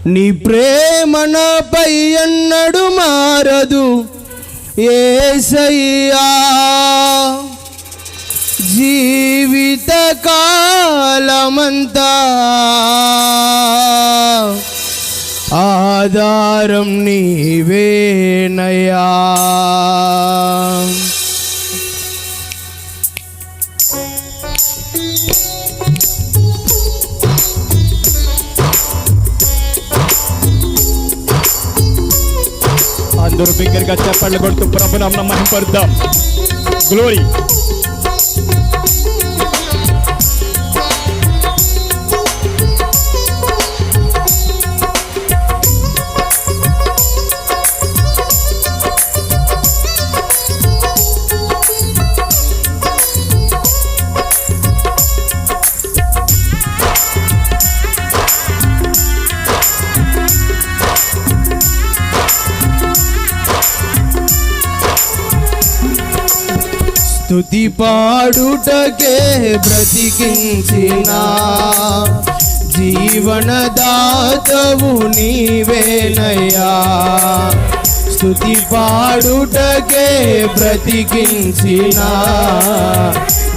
నీ ప్రేమ నాపై ఎన్నడు మారదు యేసయ్యా, జీవిత కాలమంతా ఆధారం నీవేనయ్యా. అందరూ బిగ్గరగా చెప్పండి కొడుతూ ప్రభునామమున మహిమపరుద్దాం. గ్లోరీ. స్తుతి పాడుటకే బ్రతికించిన జీవనదాతవు నీవేనయ్యా. స్తుతి పాడుటకే బ్రతికించిన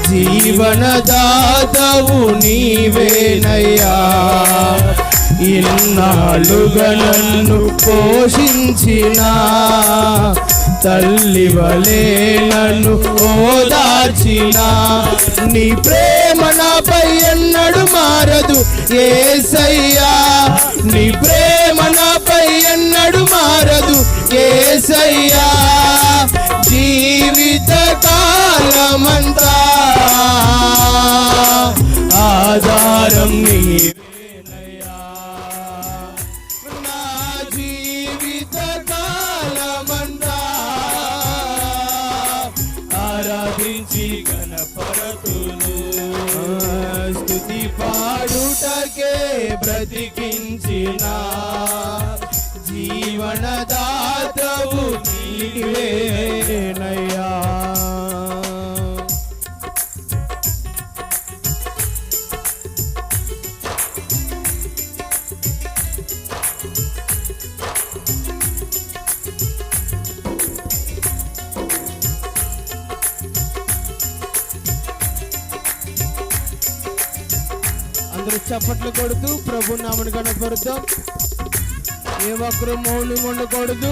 జీవనదాతవు నీవేనయ్యా. ఇన్నాళ్ళుగా నన్ను పోషించిన తల్లి వలే నన్ను ఓదార్చిన నీ ప్రేమ నాపై ఎన్నడు మారదు యేసయ్యా. నీ ప్రేమ నాపై ఎన్నడు మారదు యేసయ్యా, జీవిత కాలమంతా ఆధారం నీవేనయ్యా. నా జీవిత కాలమంతా ఆరాధించి గణపరతును. స్తుతి పాడుటకే బ్రతికించిన జీవనదాతవు నీవేనయ్యా. అందరూ చప్పట్లు కొడుతూ ప్రభు నామమును కనపరుద్దాం. ఏ ఒక్కరు మౌనంగా ఉండకూడదు.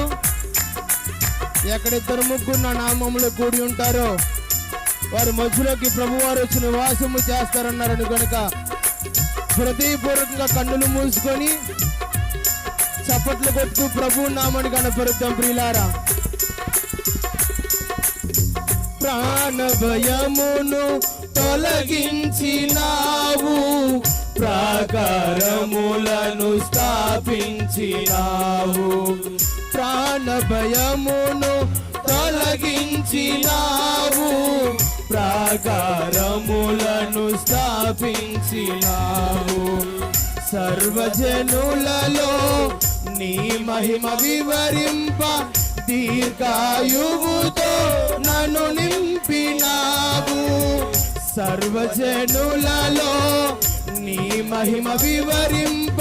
ఎక్కడిద్దరు ముగ్గురు నా నామములో కూడి ఉంటారో వారి మధ్యలోకి ప్రభువారు వచ్చి నివాసము చేస్తారన్నారని కనుక హృదయపూర్వకంగా కన్నులు మూసుకొని చప్పట్లు కొడుతూ ప్రభు నామమును కనపరుద్దాం. ప్రియులారా, ప్రాణ భయమును తొలగించినావు, ప్రాకారములను స్థాపించినావు. ప్రాణ భయమును తొలగించినావు, ప్రాకారములను స్థాపించినావు. సర్వజనులలో నీ మహిమ వివరింప దీర్ఘాయువుతో నన్ను నింపినావు. సర్వజనులలో నీ మహిమ వివరింప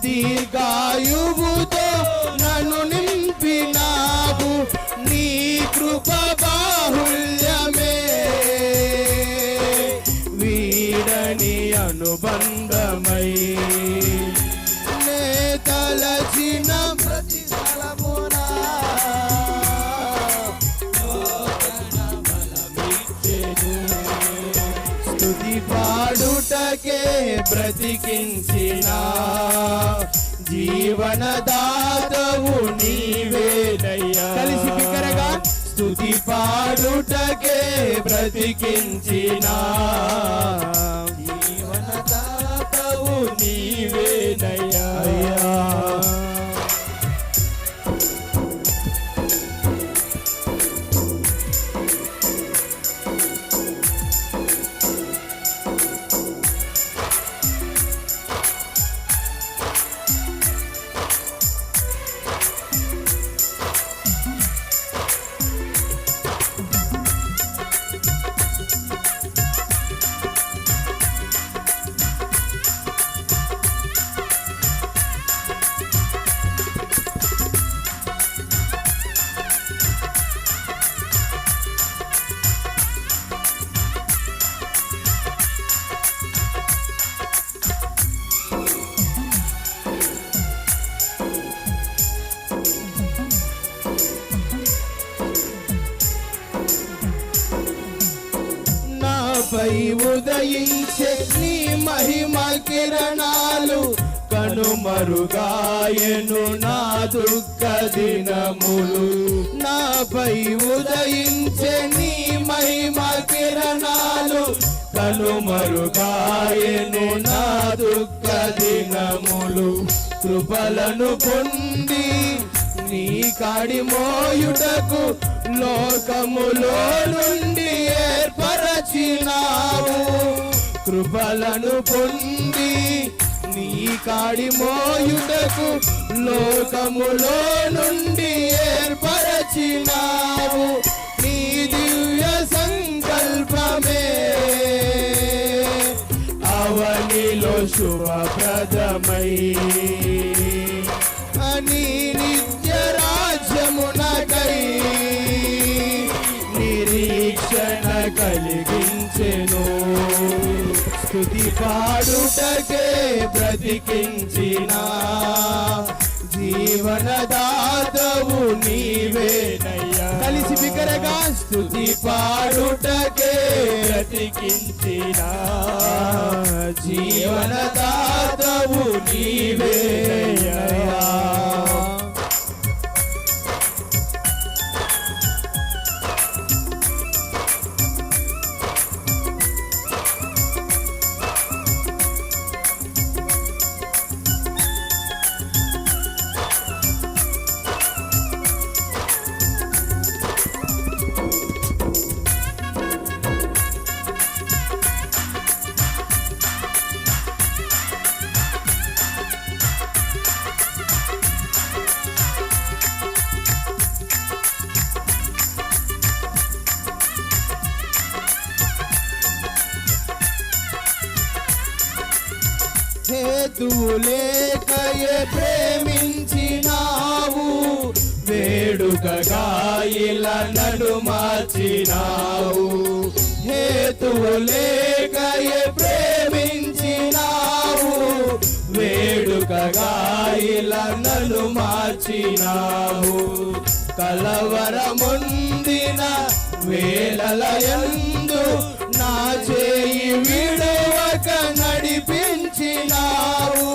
దీర్ఘాయువుతో నన్ను నింపినావు. నీ కృప బాహుల్యమే వీడని అనుబంధమై నే తలచిన ప్రతి స్థలమునా స్తుతి పాడుటకే బ్రతికించిన జీవనదాతవు నీవేనయ్యా. కలిసి బిగ్గరగా స్తుతి పాడుటకే బ్రతికించిన జీవనదాతవు నీవేనయ్యా. నాపై ఉదయించే నీ మహిమ కిరణాలు కనుమరుగాయెను నా దుఃఖ దినములు. నాపై ఉదయించే నీ మహిమ కిరణాలు కనుమరుగాయెను నా దుఃఖ దినములు. కృపలను పొంది నీ కాడి మోయుటకు లోకములో నుండి ఏర్పరచినావు. కృపలను పొంది నీ కాడి మోయుటకు లోకములో నుండి ఏర్పరచినావు. నీ దివ్య సంకల్పమే అవనిలో శుభప్రదమై నీ నిత్య రాజ్యమునకై నిరీక్షణ కలిగించెను. స్తుతి పాడుటకే బ్రతికించిన జీవనదాతవు నీవేనయ్యా. కలిసి బిగ్గరగా స్తుతి పాడుటకే బ్రతికించిన జీవనదాతవు నీవేనయ్యా. హేతువు లేకయే ప్రేమించినావు. వేడుకగా ఇలా నన్ను మార్చినావు. హేతువు లేకయే ప్రేమించినావు. వేడుకగా ఇలా నన్ను మార్చినావు. కలవరముందిన వేళలయందు నా చేయి విడువక నడిపించినావు.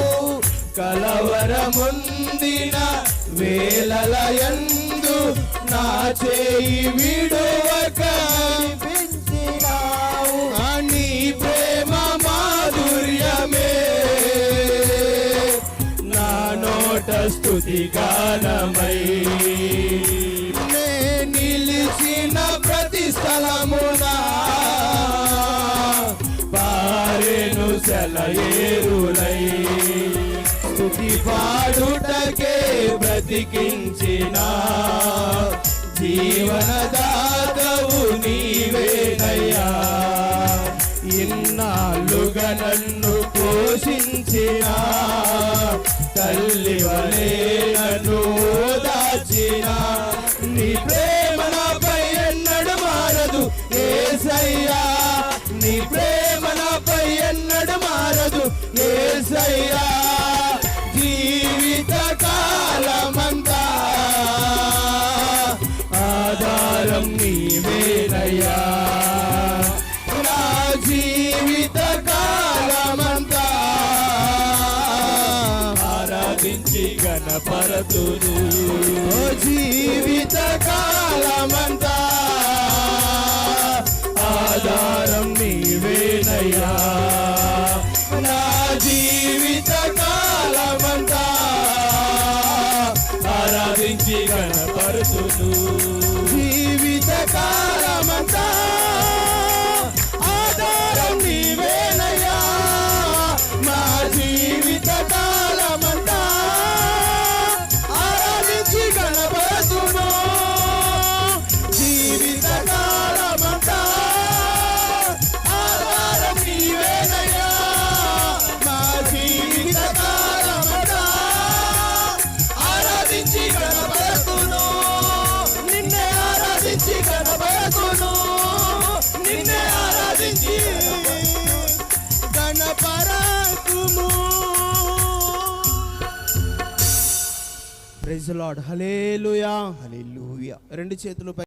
కలవరముందిన వేళలయందు నా చేయి విడువక నడిపించినావు. నీ ప్రేమ మాధుర్యమే నా నోట స్తుతి గానమై నే నిలిచిన ప్రతి స్థలమునా పారెను సెలయేరులై. స్తుతి పాడుటకే బ్రతికించిన జీవనదాతవు నీవేనయ్యా. ఇన్నాళ్ళుగా నన్ను పోషించిన తల్లి వలే నన్ను దాచిన నీ ప్రేమ నాపై ఎన్నడు మారదు యేసయ్యా. నీ ప్రేమ నాపై ఎన్నడు మారదు యేసయ్యా. జీవిత కాలమంతా ఆధారం నీవేనయ్యా. నా జీవిత కాలమంతా ఆరాధించి గణపరతును. జీవిత కాలమంతా ఆధారం నీవేనయ్యా. నా జీవిత కాలమంతా ఆరాధించి గణపరతును. జీవిత కాలమంతా ఆధారం నీవేనయ్యా. నా జీవిత కాలమంతా ఆరాధించి గణపరతును. జీవిత కాలమంతా ఆధారం నీవేనయ్యా. నా జీవిత కాలమంతా ఆరాధించి గణపరతును. నిన్నే ఆరాధించి గణపరతును. నిన్నే ఆరాధించి గణపరతును. Praise the lord. Hallelujah. Hallelujah. రెండు చేతులు